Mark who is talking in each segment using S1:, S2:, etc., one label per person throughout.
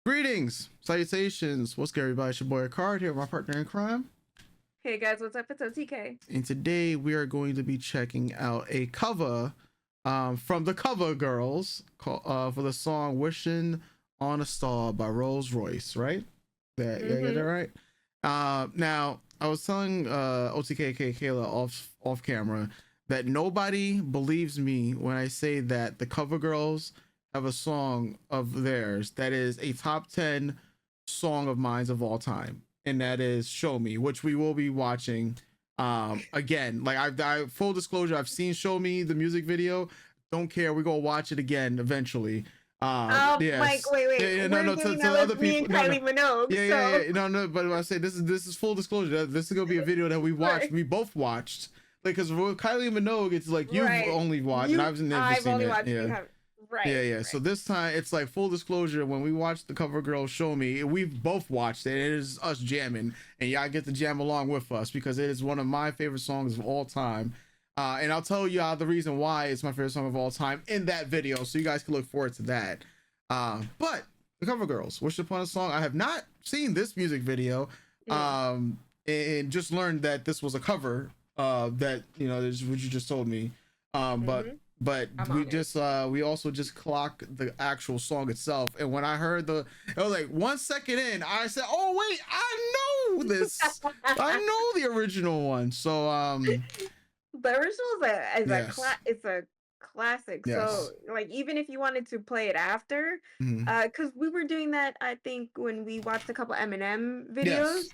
S1: Greetings, salutations. What's good, everybody? It's your boy Ekard here with my partner in crime.
S2: Hey guys, what's up? It's OTK.
S1: And today we are going to be checking out a cover from the Cover Girls for the song "Wishing on a Star" by Royce. Right? That you get that right? Now I was telling OTK Kayla off camera that nobody believes me when I say that the Cover Girls have a song of theirs that is a top 10 song of mine of all time, and that is "Show Me," which we will be watching again. Like I full disclosure, I've seen "Show Me" the music video. Don't care, we're gonna watch it again eventually.
S2: Yes. Mike, wait.
S1: Yeah, no, to other people.
S2: Kylie Minogue.
S1: Yeah. No, but I say this is full disclosure. This is gonna be a video that we watched. Right. We both watched. Like, because with Kylie Minogue, it's like you've only watched, and I've never seen it.
S2: Watched, yeah. Right.
S1: Right. So this time it's like full disclosure. When we watched the Cover Girl "Show Me," we've both watched it. It is us jamming, and y'all get to jam along with us because it is one of my favorite songs of all time. And I'll tell y'all the reason why it's my favorite song of all time in that video, so you guys can look forward to that. But the Cover Girls, "Wish Upon a Song." I have not seen this music video, and just learned that this was a cover. That is what you just told me. But we also just clocked the actual song itself, and when I heard it was like 1 second in, I said, "Oh wait, I know this. I know the original one." So
S2: the original is a classic. Yes. So like, even if you wanted to play it after, because we were doing that, I think, when we watched a couple Eminem videos,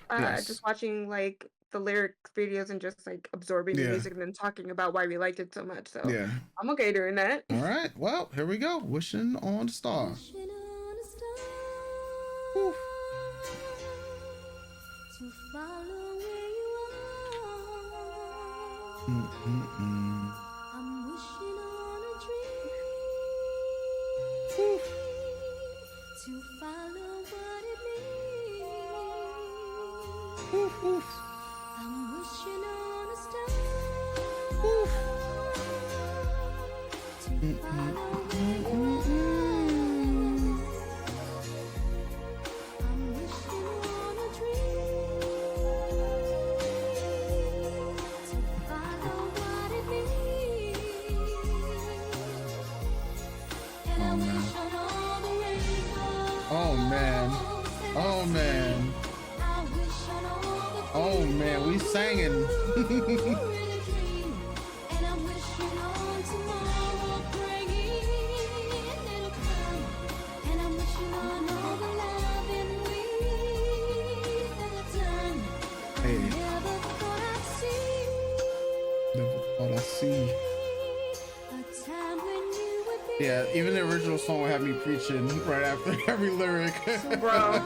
S2: just watching like the lyric videos and just like absorbing the music and then talking about why we liked it so much. So I'm okay doing that.
S1: All right, well, here we go. "Wishing on a Star."
S3: Wishing on a star to follow where you are. I'm wishing on a dream to follow what it means. I'm wishing on a star to follow where you are. I'm wishing on a dream to follow what it means. And I wish on all the rainbows.
S1: Oh man. Oh man, we singing. Never thought I'd see. Yeah, even the original song would have me preaching right after every lyric.
S2: Bro.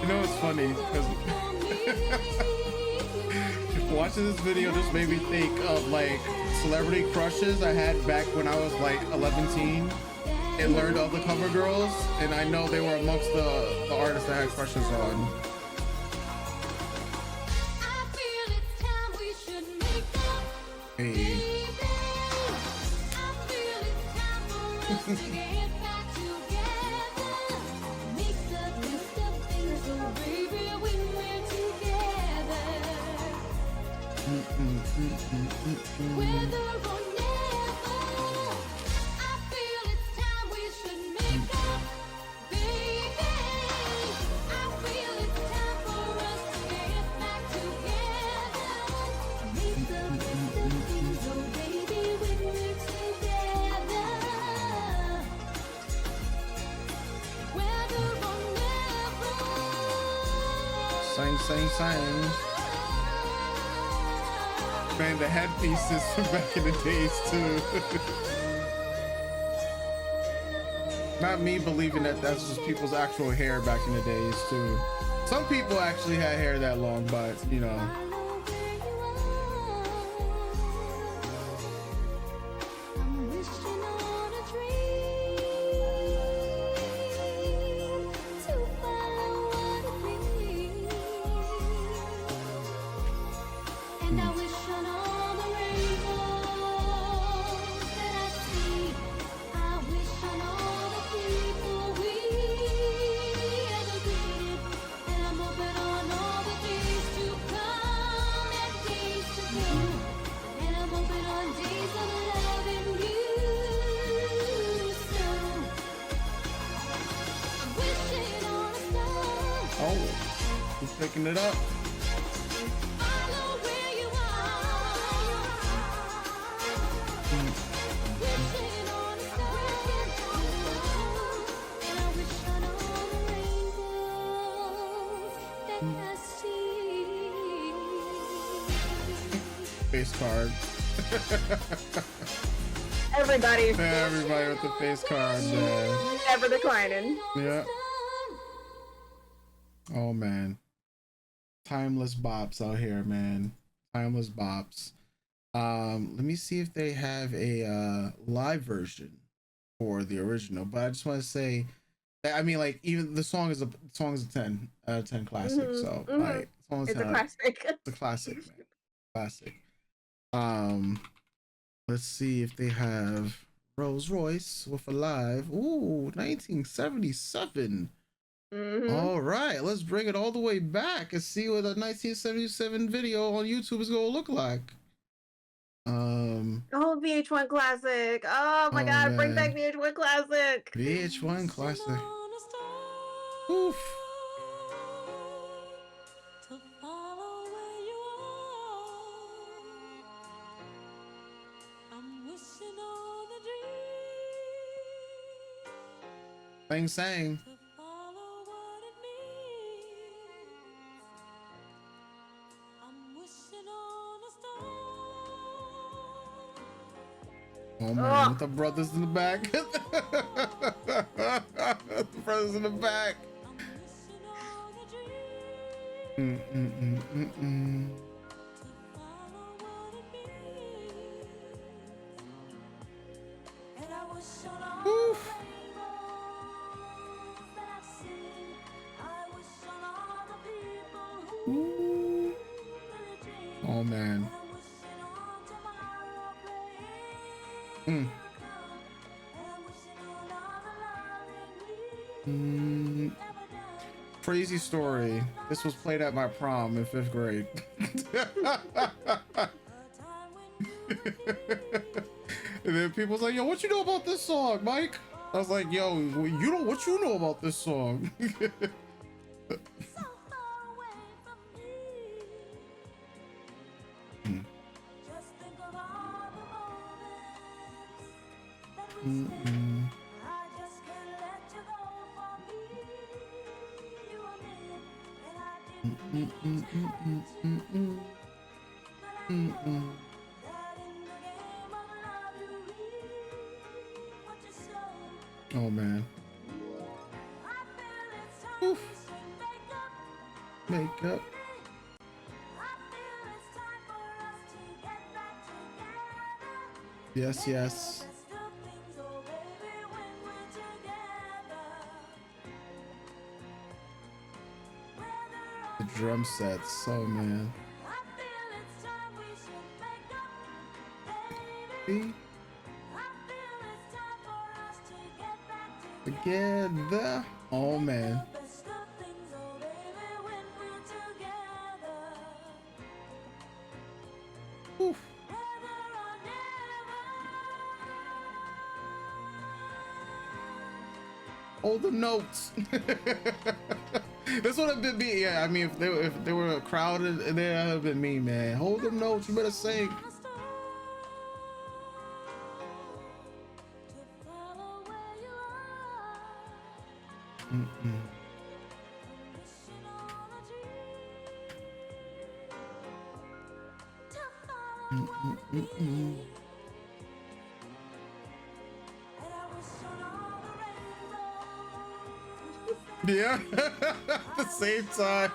S1: You know, it's funny because watching this video just made me think of like celebrity crushes I had back when I was like 11 and learned of the Cover Girls, and I know they were amongst the artists I had crushes on. Hey.
S3: Whether or never, I feel it's time we should make up, baby. I feel it's time for us to get back together. Make the best of things, oh baby, when we're together. Whether or never.
S1: Sing. Man, the headpieces from back in the days too. Not me believing that that's just people's actual hair back in the days too. Some people actually had hair that long, but you know. Oh, he's picking it up.
S3: Follow where you are. Wishing on a star. And I wish on all the rainbows that I see.
S1: Face card.
S2: Everybody.
S1: Everybody with the face card, man.
S2: Never declining.
S1: Yeah. Oh man. Timeless bops out here, man. Timeless bops. Let me see if they have a live version for the original. But I just want to say that, I mean, like, even the song is a 10 out of 10 classic. So like,
S2: It's a classic.
S1: It's a classic, man. Classic. Let's see if they have Royce with a live. Ooh, 1977. All right, let's bring it all the way back and see what a 1977 video on YouTube is gonna look like.
S2: Oh, VH1 classic. Oh my God,
S1: man.
S2: bring back VH1 classic.
S1: VH1 classic. Oof.
S3: To follow where you are. I'm wishing on a dream.
S1: Sang.
S3: To follow what it means. I'm wishing on a star.
S1: Oh man, with the brothers in the back. The brothers in the back.
S3: I'm wishing on a dream. To follow what it means. And I wish on all
S1: Oof.
S3: the rainbows that I've seen. I wish on all the people who
S1: Ooh.
S3: really dream.
S1: Oh man.
S3: And I'm wishing on tomorrow playing
S1: Mm.
S3: will come. And I'm wishing on all the love that we ever done.
S1: Crazy story. This was played at my prom in 5th grade.
S3: A time when you
S1: And then people was like, yo, what you know about this song, Mike? I was like, yo, you know what you know about this song?
S3: so far away from me. Just think of all the moments that we spent. I just can't let you go for me. You were meant, and I didn't mean to hurt you. But I know that in the game of love you reap what you sow.
S1: Oh man.
S3: I feel it's time
S1: Oof.
S3: we should make up.
S1: Makeup.
S3: I feel it's time for us to get back together.
S1: Yes,
S3: Make
S1: yes.
S3: the best of things, oh baby, when we're together. Whether
S1: The drum sets. Oh man.
S3: I feel it's time we should make up, baby.
S1: See?
S3: I feel it's time for us to get back
S1: Together. Oh man.
S3: the best of things, oh baby, when we're together.
S1: Oof.
S3: Whether or never.
S1: Hold the notes. This would have been me. Yeah, I mean, if they were crowded, that would have been me, man. Hold the notes. You better sing.
S3: On a star to follow where you are. Wishing on a dream to follow what it means. And I wish on all the rainbows that
S1: Yeah. At the same time.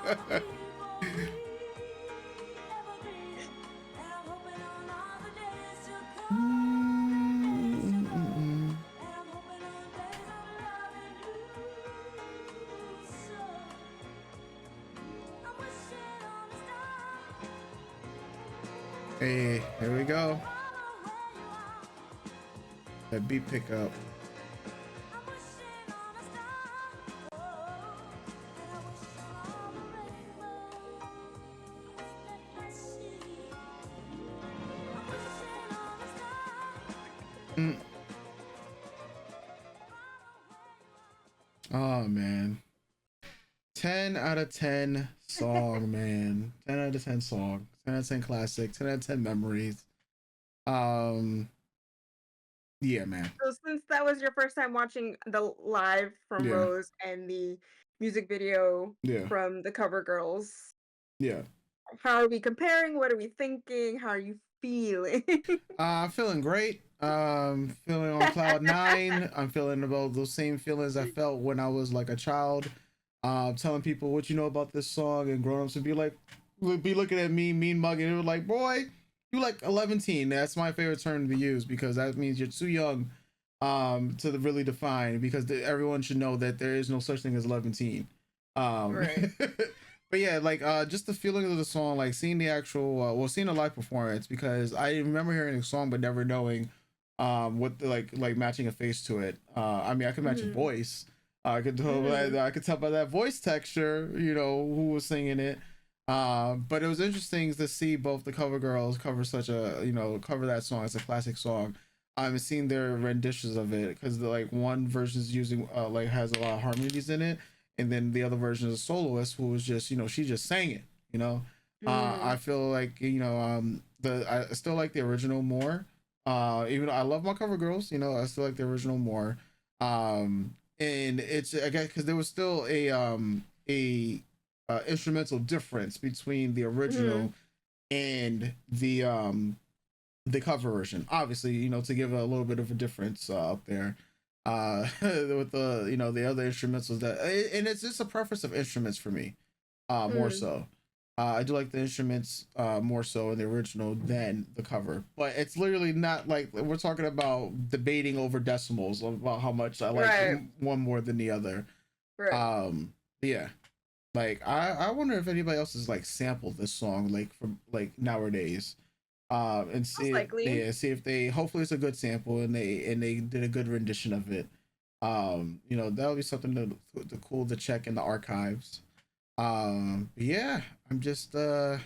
S1: Hey, here we go. That beat pickup. Oh man, 10 out of 10 song, man. 10 out of 10 song. 10 out of 10 classic. 10 out of 10 memories. Um, yeah, man.
S2: So since that was your first time watching the live from
S1: Yeah.
S2: Rose and the music video
S1: Yeah.
S2: from the Cover Girls,
S1: Yeah.
S2: how are we comparing? What are we thinking? How are you feeling?
S1: I'm feeling great. Feeling on cloud nine. I'm feeling about those same feelings I felt when I was like a child. Telling people what you know about this song, and grown ups would be looking at me, mean mugging. It was like, boy, you like 11 teen. That's my favorite term to use because that means you're too young to really define, because everyone should know that there is no such thing as 11 teen.
S2: Right.
S1: But yeah, like just the feeling of the song, like seeing the actual seeing the live performance, because I remember hearing the song but never knowing what the, like matching a face to it. I mean, I could match a voice. I could tell I could tell by that voice texture, you know, who was singing it. But it was interesting to see both the cover girls cover such a, you know, cover that song. It's a classic song. I'm seeing their renditions of it, because the like one version is using like has a lot of harmonies in it, and then the other version is a soloist who was just, you know, she just sang it, you know. I feel like, you know, I still like the original more. Even though I love my cover girls, you know, I still like the original more. And it's, I guess, because there was still a instrumental difference between the original and the cover version. Obviously, you know, to give a little bit of a difference up there. With the, you know, the other instrumentals that, and it's just a preference of instruments for me, more so. I do like the instruments more so in the original than the cover, but it's literally not like we're talking about debating over decimals about how much I like one more than the other.
S2: Right.
S1: Yeah, like I wonder if anybody else has like sampled this song like from like nowadays, and see see if they, hopefully it's a good sample and they did a good rendition of it. You know, that would be something to cool to check in the archives. Yeah, I'm just here.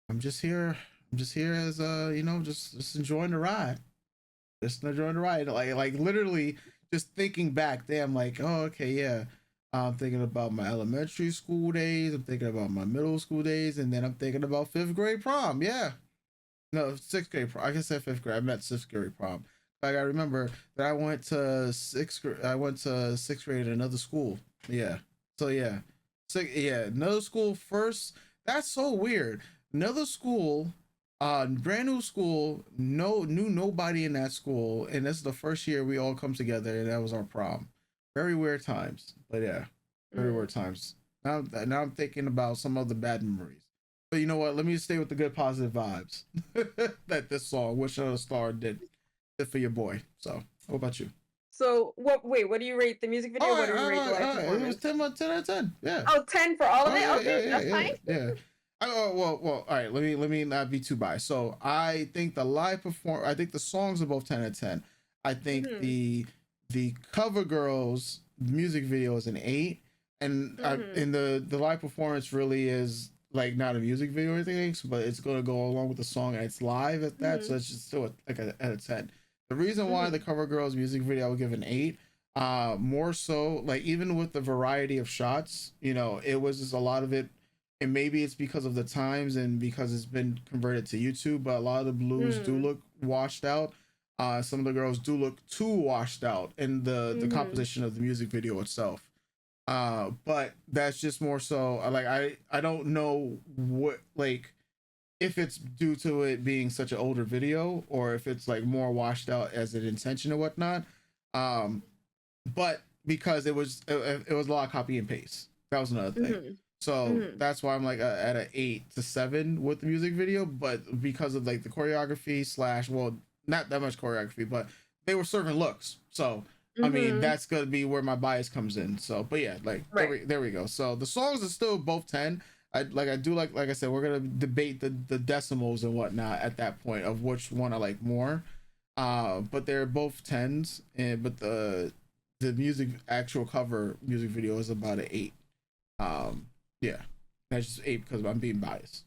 S1: I'm just here as you know, just enjoying the ride. Just enjoying the ride. Like literally just thinking back. Damn, like, oh, okay, yeah. I'm thinking about my elementary school days. I'm thinking about my middle school days, and then I'm thinking about fifth grade prom. Yeah, no, sixth grade prom. I can say fifth grade. I meant sixth grade prom. Like I remember that I went to sixth grade. I went to sixth grade at another school. Yeah. So yeah, so yeah, another school first. That's so weird. Another school, brand new school. Knew nobody in that school, and this is the first year we all come together, and that was our prom. Very weird times, but yeah, very weird times. Now I'm thinking about some of the bad memories. But you know what? Let me stay with the good positive vibes that this song, Wish on a Star, did for your boy. So, what about you?
S2: So what? Wait, what do you rate the music video? What do you rate the live performance?
S1: It was 10 out of 10. Yeah.
S2: Oh, 10 for all of it. Okay, that's fine.
S1: Yeah. Well. All right. Let me not be too biased. So I think the live perform. I think the songs are both 10 out of 10. I think the cover girls music video is an 8, and and the live performance really is like not a music video or anything, but it's gonna go along with the song and it's live at that, so it's just still like a 10. The reason why the cover girls music video I would give an 8, more so like even with the variety of shots, you know, it was just a lot of it, and maybe it's because of the times and because it's been converted to YouTube, but a lot of the blues do look washed out. Some of the girls do look too washed out in the composition of the music video itself. But that's just more so like I don't know what, like, if it's due to it being such an older video or if it's like more washed out as an intention or whatnot. But because it was a lot of copy and paste. That was another thing. So that's why I'm like at an 8 to 7 with the music video, but because of like the choreography slash, well, not that much choreography, but they were serving looks. So I mean, that's gonna be where my bias comes in. So, but yeah, like there we go. So the songs are still both 10. I do like I said, we're gonna debate the decimals and whatnot at that point of which one I like more. But they're both 10s, and but the music actual cover music video is about an 8. Yeah, that's just 8 because I'm being biased.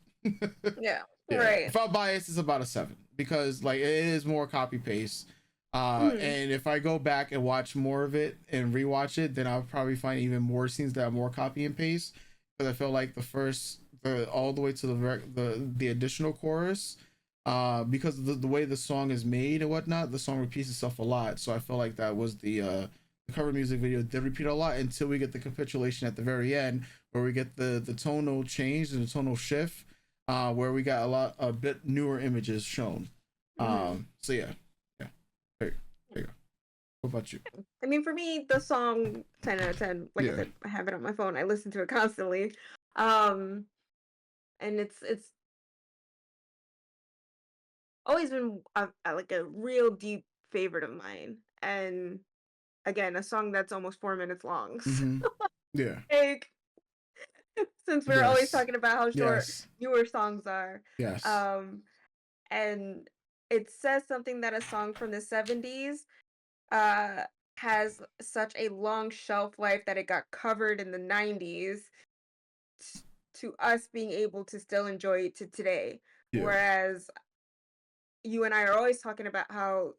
S2: Yeah, right.
S1: If I'm biased, it's about a 7 because like it is more copy paste. And if I go back and watch more of it and rewatch it, then I'll probably find even more scenes that are more copy and paste. Because I feel like the all the way to the additional chorus, because of the way the song is made and whatnot, the song repeats itself a lot. So I feel like that was the cover music video did repeat a lot until we get the capitulation at the very end, where we get the tonal change and the tonal shift, where we got a bit newer images shown. So yeah. There you go. What about you?
S2: I mean, for me, the song 10 out of 10. Like I said, I have it on my phone. I listen to it constantly. And it's always been like a real deep favorite of mine. And again, a song that's almost 4 minutes long.
S1: Yeah.
S2: Like, since we're always talking about how short
S1: Yes.
S2: newer songs are.
S1: Yes.
S2: And it says something that a song from the 70s has such a long shelf life that it got covered in the 90s to us being able to still enjoy it to today.
S1: Yeah.
S2: Whereas you and I are always talking about how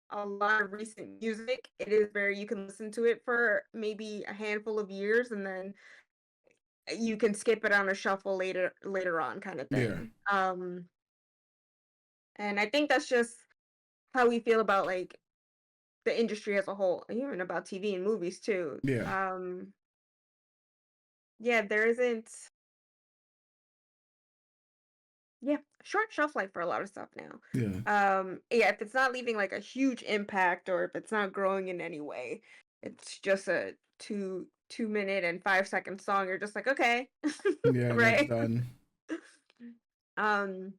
S2: a lot of recent music, it is very, you can listen to it for maybe a handful of years and then you can skip it on a shuffle later on kind of thing. And I think that's just how we feel about like the industry as a whole, even about TV and movies too.
S1: Yeah.
S2: Yeah, there isn't short shelf life for a lot of stuff now. Yeah, if it's not leaving like a huge impact or if it's not growing in any way, it's just a 2 minute and 5 second song. You're just like, okay.
S1: Yeah, that's
S2: Right.
S1: done.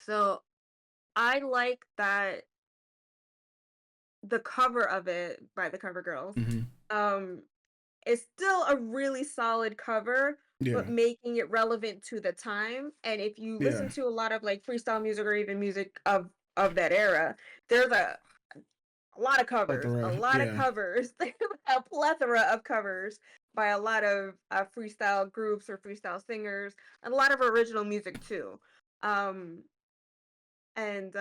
S2: So I like that the cover of it by the Cover Girls is still a really solid cover, but making it relevant to the time. And if you listen to a lot of like freestyle music or even music of that era, there's a lot of covers, a plethora of covers by a lot of freestyle groups or freestyle singers, and a lot of original music too. And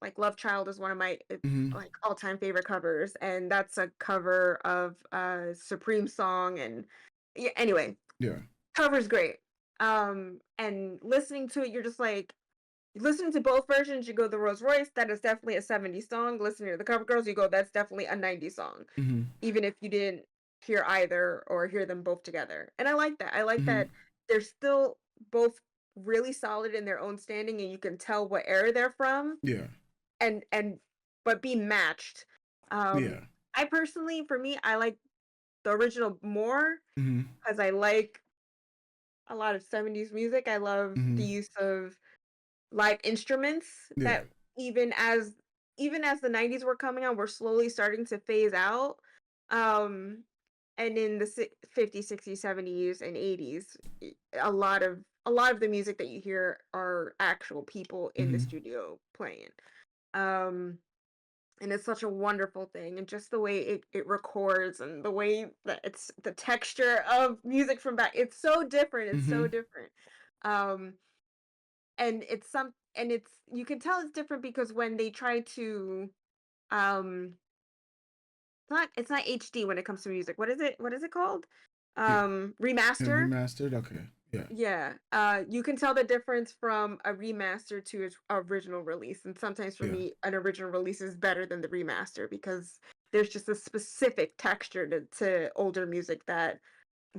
S2: like Love Child is one of my like all-time favorite covers, and that's a cover of Supreme song. And yeah, anyway, cover's great. And listening to it, you're just like, listening to both versions, you go the Royce, that is definitely a 70s song. Listening to the Cover Girls, you go, that's definitely a 90s song, even if you didn't hear either or hear them both together. And I like that. I like that they're still both really solid in their own standing, and you can tell what era they're from. And but be matched. I personally, for me, I like the original more because I like a lot of 70s music. I love the use of live instruments that even as the 90s were coming out, we're slowly starting to phase out. And in the 50s, 60s, 70s, and 80s, a lot of the music that you hear are actual people in the studio playing. And it's such a wonderful thing, and just the way it records and the way that it's the texture of music from back, it's so different. It's so different. And it's you can tell it's different because when they try to it's not HD when it comes to music. What is it called? Remaster.
S1: Remastered. Okay.
S2: Yeah. You can tell the difference from a remaster to its original release. And sometimes for me, an original release is better than the remaster because there's just a specific texture to older music that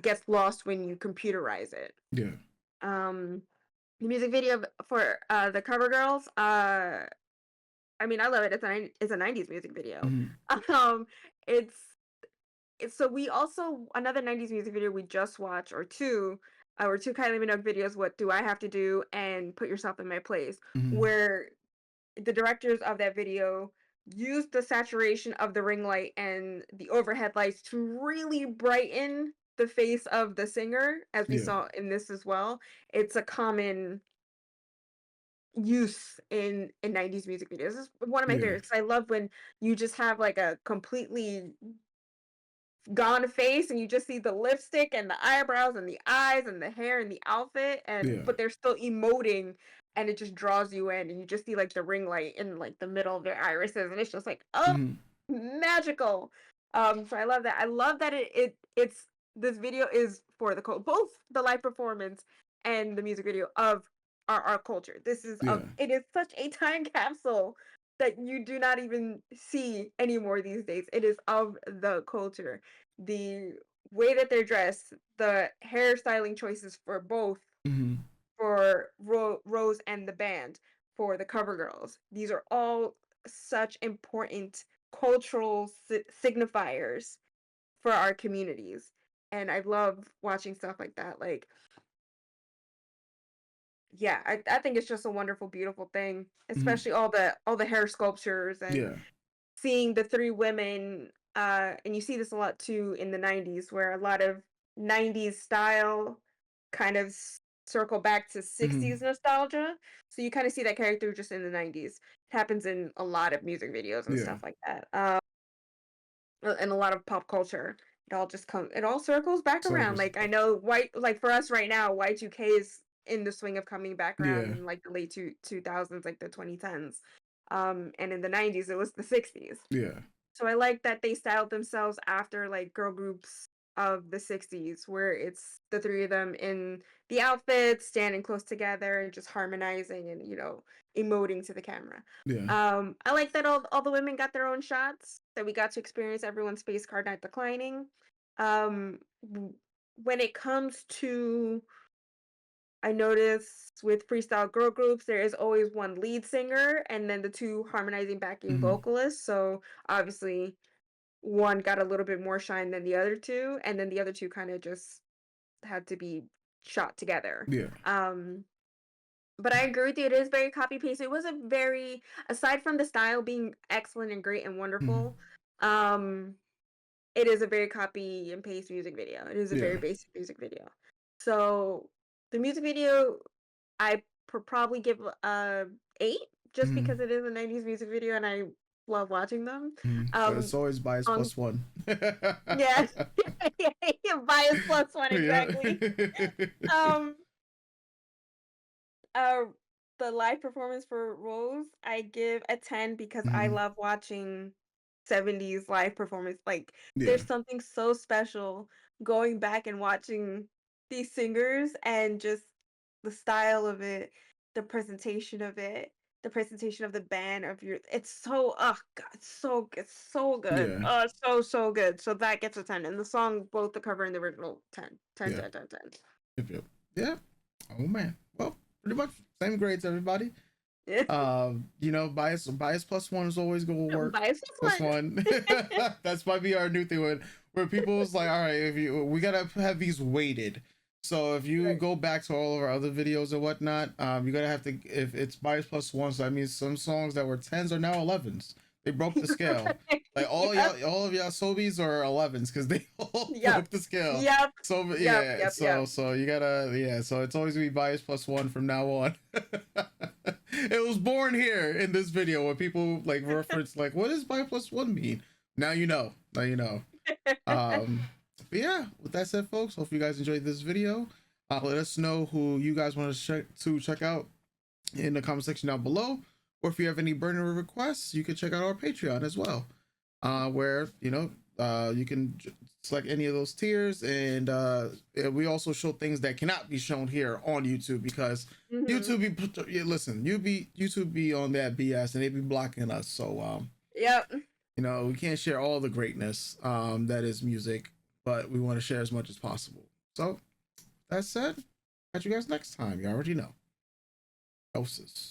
S2: gets lost when you computerize it. The music video for the Cover Girls, I mean, I love it. It's a 90s music video. It's so we also, another 90s music video we just watched, or two Kylie Minogue videos, What Do I Have to Do and Put Yourself in My Place, where the directors of that video used the saturation of the ring light and the overhead lights to really brighten the face of the singer, as we saw in this as well. It's a common use in 90s music videos. This is one of my favorites. I love when you just have like a completely gone face and you just see the lipstick and the eyebrows and the eyes and the hair and the outfit, and but they're still emoting, and it just draws you in, and you just see like the ring light in like the middle of their irises, and it's just like, oh, magical. So I love that. I love that it's this video is for the both the live performance and the music video of our culture. This is it is such a time capsule that you do not even see anymore these days. It is of the culture. The way that they're dressed, the hairstyling choices for both, for Rose and the band, for the cover girls. These are all such important cultural signifiers for our communities. And I love watching stuff like that. Like, yeah, I think it's just a wonderful, beautiful thing, especially all the hair sculptures and seeing the three women. And you see this a lot too in the 90s, where a lot of 90s style kind of circle back to 60s nostalgia. So you kind of see that character just in the 90s. It happens in a lot of music videos and stuff like that. And a lot of pop culture. It all circles back around. Like, I know like for us right now, Y2K is in the swing of coming back around in like the late 2000s, like the 2010s. And in the 90s, it was the 60s. So I like that they styled themselves after like girl groups of the 60s, where it's the three of them in the outfits, standing close together and just harmonizing and, emoting to the camera. I like that all the women got their own shots, that we got to experience everyone's face card not declining. When it comes to, I notice with freestyle girl groups, there is always one lead singer and then the two harmonizing backing vocalists. So obviously one got a little bit more shine than the other two, and then the other two kind of just had to be shot together. But I agree with you, it is very copy paste. It was a very, aside from the style being excellent and great and wonderful, it is a very copy and paste music video. It is a very basic music video. So the music video, I probably give 8, just because it is a 90s music video and I love watching them.
S1: But it's always bias plus one.
S2: Yeah, bias plus one, exactly. The live performance for Rose, I give a 10 because I love watching 70s live performance. Like, there's something so special going back and watching these singers and just the style of it, the presentation of it, the presentation of the band it's so, oh god, it's so good, so good. So good. So that gets a 10. And the song, both the cover and the original, 10. 10, 10, 10, 10.
S1: Yeah. Oh man. Well, pretty much same grades, everybody. Bias plus one is always gonna work.
S2: Bias plus one.
S1: That's might be our new thing where people's like, all right, we gotta have these weighted. So if you go back to all of our other videos and whatnot, you gotta have to, if it's bias plus one, so that means some songs that were 10s are now 11s. They broke the scale. Like all of y'all Sobies are 11s because they all broke the scale. So so you gotta so it's always gonna be bias plus one from now on. It was born here in this video where people like reference like, what does bias plus one mean? Now you know. But yeah, with that said, folks, hope you guys enjoyed this video. Let us know who you guys want to check out in the comment section down below. Or if you have any burner requests, you can check out our Patreon as well, where you can select any of those tiers, and we also show things that cannot be shown here on YouTube because YouTube be on that BS and they be blocking us. So we can't share all the greatness that is music, but we want to share as much as possible. So that said, catch you guys next time. You already know. Doses.